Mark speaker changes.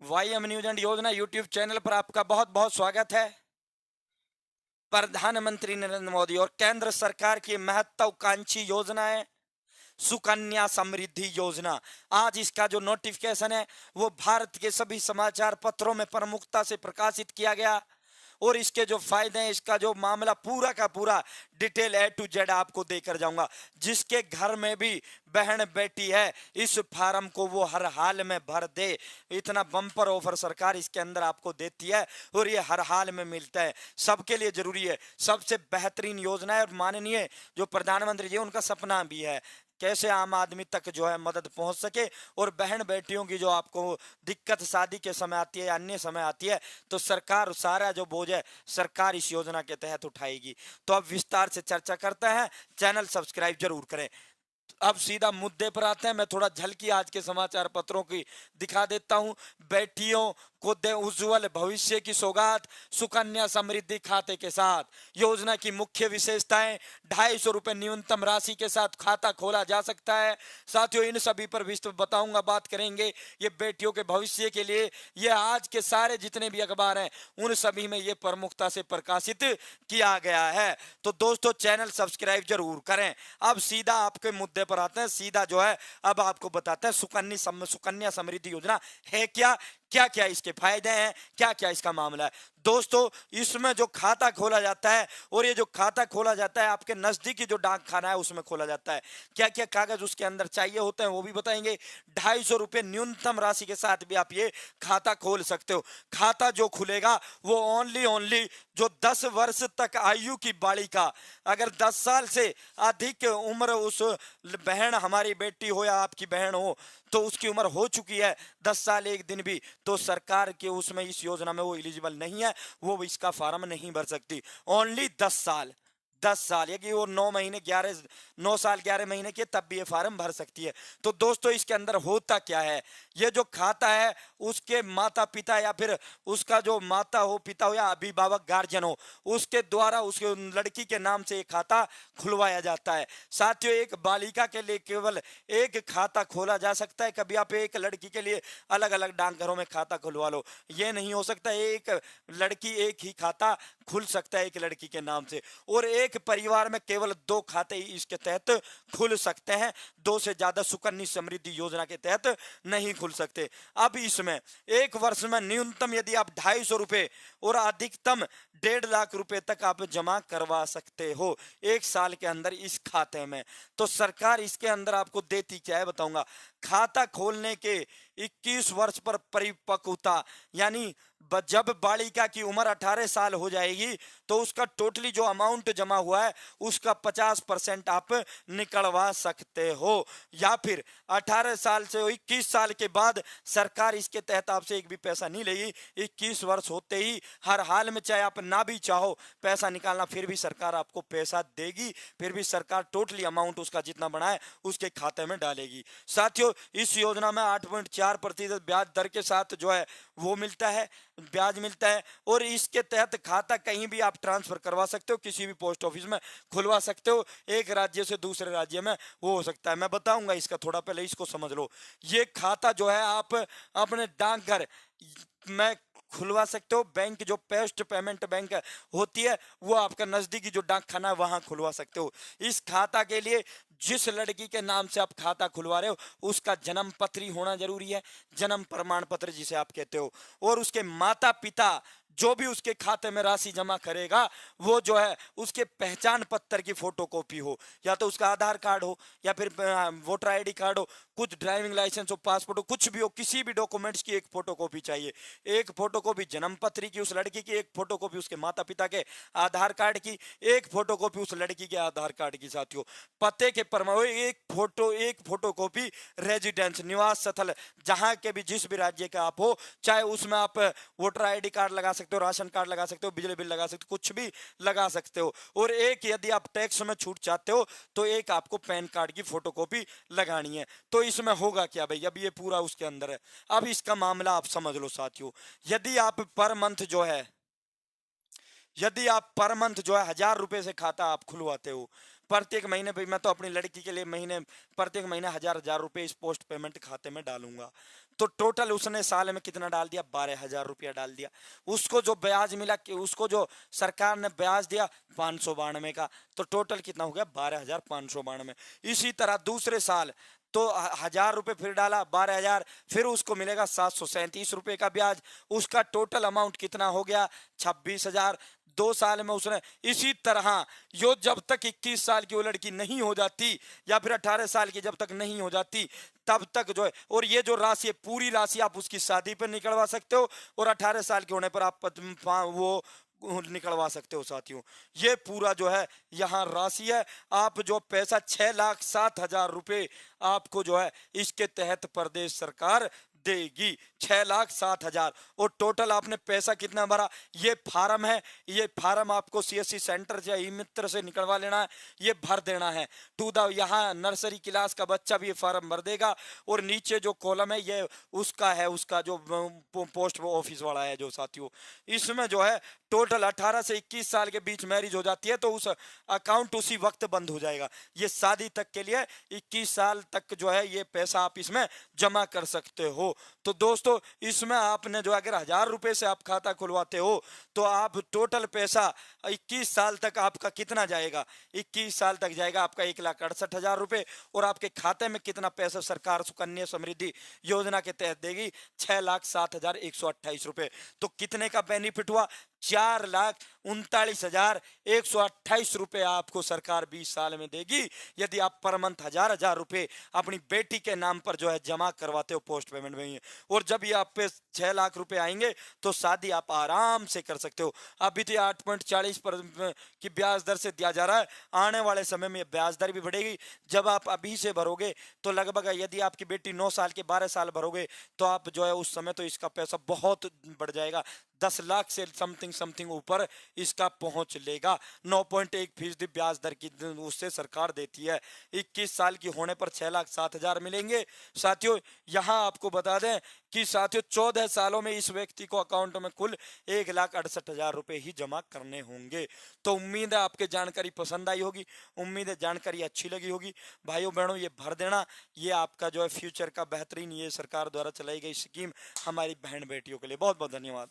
Speaker 1: वाईएम news and योजना YouTube channel पर आपका बहुत बहुत स्वागत है। प्रधानमंत्री नरेंद्र मोदी और केंद्र सरकार की महत्वाकांक्षी योजना है सुकन्या समृद्धि योजना। आज इसका जो नोटिफिकेशन है वो भारत के सभी समाचार पत्रों में प्रमुखता से प्रकाशित किया गया और इसके जो फायदे हैं, इसका जो मामला पूरा का पूरा डिटेल ए टू जेड आपको देकर जाऊंगा। जिसके घर में भी बहन बेटी है, इस फार्म को वो हर हाल में भर दे। इतना बम्पर ऑफर सरकार इसके अंदर आपको देती है और ये हर हाल में मिलता है, सबके लिए जरूरी है। सबसे बेहतरीन योजना है और माननीय जो प्रधानमंत्री जी उनका सपना भी है कैसे आम आदमी तक जो है मदद पहुंच सके और बहन बेटियों की जो आपको दिक्कत शादी के समय आती है, अन्य समय आती है, तो सरकार सारा जो बोझ है सरकार इस योजना के तहत उठाएगी। तो अब विस्तार से चर्चा करते हैं, चैनल सब्सक्राइब जरूर करें। अब सीधा मुद्दे पर आते हैं। मैं थोड़ा झलकी आज के समाचार पत्रों की दिखा देता हूं। बेटियों को दे उज्जवल भविष्य की सौगात सुकन्या समृद्धि खाते के साथ। योजना की मुख्य विशेषताएं, 250 रुपए न्यूनतम राशि के साथ खाता खोला जा सकता है। साथियों इन सभी पर विस्तृत बताऊंगा, बात करेंगे। ये बेटियों के भविष्य के लिए ये आज के सारे जितने भी अखबार हैं उन सभी में ये प्रमुखता से प्रकाशित किया गया है। तो दोस्तों चैनल सब्सक्राइब जरूर करें। अब सीधा आपके मुद्दे पर आते हैं। सीधा जो है अब आपको बताते हैं सुकन्या समृद्धि योजना है क्या, क्या क्या इसके फायदे हैं, क्या क्या इसका मामला है। दोस्तों इसमें जो खाता खोला जाता है और ये जो खाता खोला जाता है आपके नजदीकी जो डाक खाना है उसमें खोला जाता है। क्या क्या कागज उसके अंदर चाहिए होते हैं वो भी बताएंगे। 250 रुपए न्यूनतम राशि के साथ भी आप ये खाता खोल सकते हो। खाता जो खुलेगा वो ओनली जो 10 वर्ष तक आयु की बालिका, अगर 10 साल से अधिक उम्र उस बहन, हमारी बेटी हो या आपकी बहन हो, तो उसकी उम्र हो चुकी है 10 साल 1 दिन भी, तो सरकार के उसमें इस योजना में वो एलिजिबल नहीं है, वो इसका फॉर्म नहीं भर सकती। ओनली 10 साल, 10 साल या कि वो 9 साल 11 महीने के तब भी ये फार्म भर सकती है। तो दोस्तों इसके अंदर होता क्या है, ये जो खाता है उसके माता पिता या फिर उसका जो माता हो, पिता हो या अभिभावक गार्जियन हो, उसके द्वारा उसके लड़की के नाम से एक खाता खुलवाया जाता है। साथियों एक बालिका के लिए केवल एक खाता खोला जा सकता है। कभी आप एक लड़की के लिए अलग अलग डाकघरों में खाता खुलवा लो, ये नहीं हो सकता। एक लड़की एक ही खाता खुल सकता है एक लड़की के नाम से, और एक परिवार में केवल 2 खाते ही इसके तहत खुल सकते हैं। 2 से ज्यादा सुकन्या समृद्धि योजना के तहत नहीं खुल सकते। अब इसमें एक वर्ष में न्यूनतम यदि आप 250 रुपए और अधिकतम 1.5 लाख रुपए तक आप जमा करवा सकते हो एक साल के अंदर इस खाते में। तो सरकार इसके अंदर आपको देती क्या है बताऊंगा। खाता खोलने के 21 वर्ष पर परिपक्वता, यानी जब बालिका की उम्र 18 साल हो जाएगी तो उसका टोटली जो अमाउंट जमा हुआ है उसका 50% आप निकलवा सकते हो। या फिर 18 साल से 21 साल के बाद सरकार इसके तहत आपसे एक भी पैसा नहीं लेगी। 21 वर्ष होते ही हर हाल में, चाहे आप ना भी चाहो पैसा निकालना, फिर भी सरकार आपको पैसा देगी। फिर भी सरकार टोटली अमाउंट उसका जितना बना है उसके खाते में डालेगी। साथियों इस योजना में 8.4% ब्याज दर के साथ जो है वो मिलता है, ब्याज मिलता है। और इसके तहत खाता कहीं भी आप ट्रांसफर करवा सकते हो, किसी भी पोस्ट ऑफिस में खुलवा सकते हो, एक राज्य से दूसरे राज्य में वो हो सकता है। मैं बताऊंगा इसका, थोड़ा पहले इसको समझ लो। ये खाता जो है आप अपने डाकघर में खुलवा सकते हो। बैंक जो पोस्ट पेमेंट बैंक होती है वो आपका नजदीकी जो डाक खाना है वहां खुलवा सकते हो। इस खाता के लिए जिस लड़की के नाम से आप खाता खुलवा रहे हो उसका जन्म पत्र ही होना जरूरी है, जन्म प्रमाण पत्र जिसे आप कहते हो। और उसके माता पिता जो भी उसके खाते में राशि जमा करेगा वो जो है उसके पहचान पत्र की फोटोकॉपी हो, या तो उसका आधार कार्ड हो या फिर वोटर आईडी कार्ड हो, कुछ ड्राइविंग लाइसेंस हो, पासपोर्ट हो, कुछ भी हो, किसी भी डॉक्यूमेंट्स की एक फोटोकॉपी चाहिए। एक फोटोकॉपी जन्म पत्र की उस लड़की की, एक फोटोकॉपी उसके माता पिता के आधार कार्ड की, एक फोटोकॉपी उस लड़की के आधार कार्ड की। साथियों पते के प्रमाण, एक फोटोकॉपी रेजिडेंस निवास स्थल जहां के भी जिस भी राज्य का आप हो, चाहे उसमें आप वोटर आईडी कार्ड लगा सकते हो, राशन कार्ड लगा सकते हो, बिजली बिल लगा सकते हो, कुछ भी लगा सकते हो। और एक यदि आप टैक्स में छूट चाहते हो तो एक आपको पैन कार्ड की फोटोकॉपी लगानी है। तो इसमें होगा क्या भाई, अब ये पूरा उसके अंदर है। अब इसका मामला आप समझ लो साथियों। यदि आप पर मंथ जो है, यदि आप पर मंथ जो है 1000 रुपए से खाता आप खुलवाते हो, प्रत्येक महीने भाई मैं तो अपनी लड़की के लिए प्रत्येक महीने 1000 रुपए इस पोस्ट पेमेंट खाते में डालूंगा। तो टोटल उसने साल में कितना डाल दिया, 12,000 रुपया डाल दिया। उसको जो ब्याज मिला कि उसको जो सरकार ने ब्याज दिया 592 का, तो टोटल कितना हो गया, 12,592। इसी तरह दूसरे साल तो 1000 रुपये फिर डाला, 12,000, फिर उसको मिलेगा 737 रुपये का ब्याज। उसका टोटल अमाउंट कितना हो गया, 26,000। 2 साल में उसने इसी तरह यो जब तक 21 साल की वो लड़की नहीं हो जाती या फिर 18 साल की जब तक नहीं हो जाती तब तक जो है, और ये जो राशि है पूरी राशि आप उसकी शादी पर निकलवा सकते हो और 18 साल के होने पर आप वो निकलवा सकते हो साथियों। ये पूरा जो है यहाँ राशि है। आप जो पैसा 6,07,000 रुपये आपको जो है इसके तहत प्रदेश सरकार देगी, 6,07,000। और टोटल आपने पैसा कितना भरा, ये फार्म है, ये फार्म आपको सीएससी सेंटर से ई मित्र से निकलवा लेना है, ये भर देना है टू द, यहाँ नर्सरी क्लास का बच्चा भी ये फार्म भर देगा। और नीचे जो कॉलम है ये उसका है, उसका जो पोस्ट ऑफिस वाला है जो साथियों, इसमें जो है टोटल 18 से 21 साल के बीच मैरिज हो जाती है तो उस अकाउंट उसी वक्त बंद हो जाएगा। ये शादी तक के लिए 21 साल तक जो है ये पैसा आप इसमें जमा कर सकते हो। तो दोस्तों इसमें आपने जो अगर 1000 रुपए से आप खाता खुलवाते हो तो आप टोटल पैसा 21 साल तक आपका कितना जाएगा, 21 साल तक जाएगा आपका 1,68,000 रुपए। और आपके खाते में कितना पैसा सरकार सुकन्या समृद्धि योजना के तहत देगी, 6,07,128 रुपए। तो कितने का बेनिफिट हुआ, 4,39,128 रुपए आपको सरकार 20 साल में देगी यदि आप पर मंथ 1,000 रुपए अपनी बेटी के नाम पर जो है जमा करवाते हो पोस्ट पेमेंट में। और जब ये आप पे 6 लाख रुपए आएंगे तो शादी आप आराम से कर सकते हो। अभी तो 8.40 पर की ब्याज दर से दिया जा रहा है, आने वाले समय में ब्याज दर भी बढ़ेगी। जब आप अभी से भरोगे तो लगभग यदि आपकी बेटी 9 साल के 12 साल भरोगे तो आप जो है उस समय तो इसका पैसा बहुत बढ़ जाएगा, 10 लाख से समथिंग ऊपर इसका पहुंच लेगा। 9.1% ब्याज दर की उससे सरकार देती है। 21 साल की होने पर 6,07,000 मिलेंगे साथियों। यहां आपको बता दें कि साथियों 14 सालों में इस व्यक्ति को अकाउंट में कुल 1,68,000 रुपए ही जमा करने होंगे। तो उम्मीद है आपके जानकारी पसंद आई होगी, उम्मीद है जानकारी अच्छी लगी होगी। भाइयों बहनों ये भर देना, ये आपका जो है फ्यूचर का बेहतरीन ये सरकार द्वारा चलाई गई स्कीम हमारी बहन बेटियों के लिए। बहुत बहुत धन्यवाद।